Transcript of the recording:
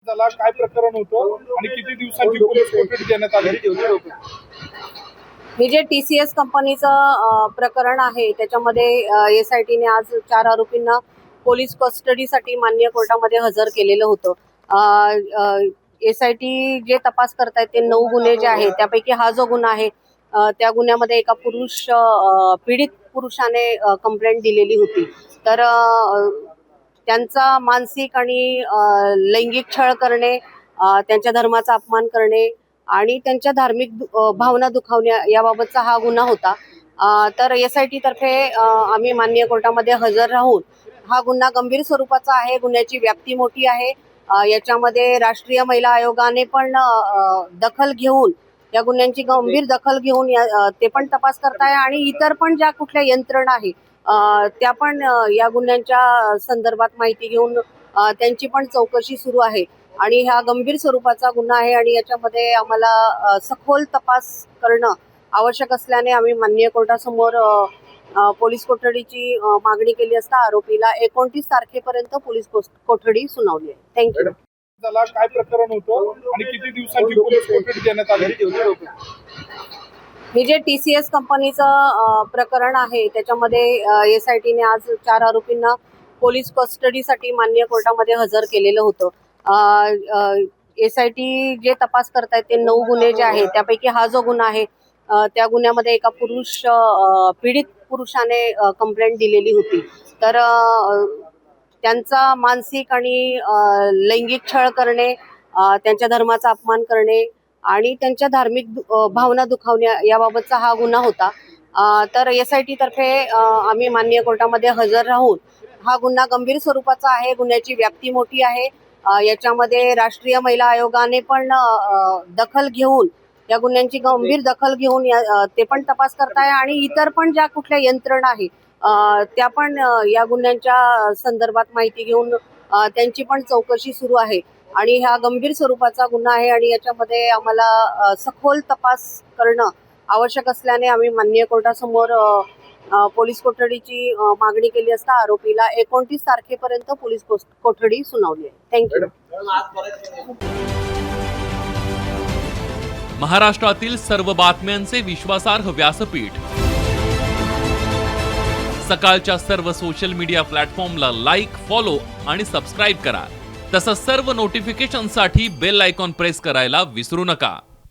झाला, काय प्रकरण होतं आणि किती दिवसांची पोलीस कोठडी देण्यात आली होती? हे जे TCS कंपनीचं प्रकरण आहे त्याच्यामध्ये SITने आज 4 आरोपींना पोलीस कस्टडीसाठी माननीय कोर्टामध्ये हजर केलेलं होतं. SIT जे तपास करतायत ते 9 गुन्हे जे आहेत त्यापैकी हा जो गुन्हा आहे त्या गुन्ह्यामध्ये एका पीडित पुरुषाने कंप्लेंट दिलेली होती. तर त्यांचा मानसिक आणि लैंगिक छळ करणे, त्यांच्या धर्माचा अपमान करणे आणि त्यांच्या धार्मिक भावना दुखावण्या याबाबतचा हा गुन्हा होता. तर SIT तर्फे आम्ही माननीय कोर्टामध्ये हजर राहून हा गुन्हा गंभीर स्वरूपाचा आहे, गुन्ह्याची व्याप्ती मोठी आहे. याच्यामध्ये राष्ट्रीय महिला आयोगाने पण दखल घेऊन या गुन्ह्यांची गंभीर दखल घेऊन ते पण तपास करताय आणि इतर पण ज्या कुठल्या यंत्रणा आहे त्या पण या गुन्ह्यांच्या संदर्भात माहिती घेऊन त्यांची पण चौकशी सुरू आहे. आणि हा गंभीर स्वरूपाचा गुन्हा आहे आणि याच्यामध्ये आम्हाला सखोल तपास करणं आवश्यक असल्याने आम्ही माननीय कोर्टासमोर पोलीस कोठडीची मागणी केली असता आरोपीला 29 तारखेपर्यंत पोलीस कोठडी सुनावली आहे. थँक्यू. झाला, काय प्रकरण होतं आणि किती दिवसांची पोलीस कोठडी देण्यात आली होती? हे जे TCS कंपनीचं प्रकरण आहे त्याच्यामध्ये SITने आज 4 आरोपींना पोलीस कस्टडीसाठी माननीय कोर्टामध्ये हजर केलेलं होतं. SIT जे तपास करतायत ते 9 गुन्हे जे आहेत त्यापैकी हा जो गुन्हा आहे त्या गुन्ह्यामध्ये एका पीडित पुरुषाने कंप्लेंट दिलेली होती. तर त्यांचा मानसिक आणि लैंगिक छळ करणे, त्यांच्या धर्माचा अपमान करणे आणि त्यांच्या धार्मिक भावना दुखावण्या याबाबतचा हा गुन्हा होता. तर SIT तर्फे आम्ही माननीय कोर्टामध्ये हजर राहून हा गुन्हा गंभीर स्वरूपाचा आहे, गुन्ह्याची व्याप्ती मोठी आहे. याच्यामध्ये राष्ट्रीय महिला आयोगाने पण दखल घेऊन या गुन्ह्यांची गंभीर दखल घेऊन ते पण तपास करताय आणि इतर पण ज्या कुठल्या यंत्रणा आहे त्या पण या गुन्ह्यांच्या संदर्भात माहिती घेऊन त्यांची पण चौकशी सुरू आहे. आणि हा गंभीर स्वरूपाचा गुन्हा आहे आणि याच्यामध्ये आम्हाला सखोल तपास करणं आवश्यक असल्याने आम्ही माननीय कोर्टासमोर पोलीस कोठडीची मागणी केली असता आरोपीला 29 तारखेपर्यंत पोलीस कोठडी सुनावली आहे. थँक्यू. महाराष्ट्रातील सर्व बातम्यांचे विश्वासार्ह व्यासपीठ. सकाळच्या सर्व सोशल मीडिया प्लॅटफॉर्मला लाईक, फॉलो आणि सबस्क्राईब करा. तसंच सर्व नोटिफिकेशनसाठी बेल आयकॉन प्रेस करायला विसरू नका.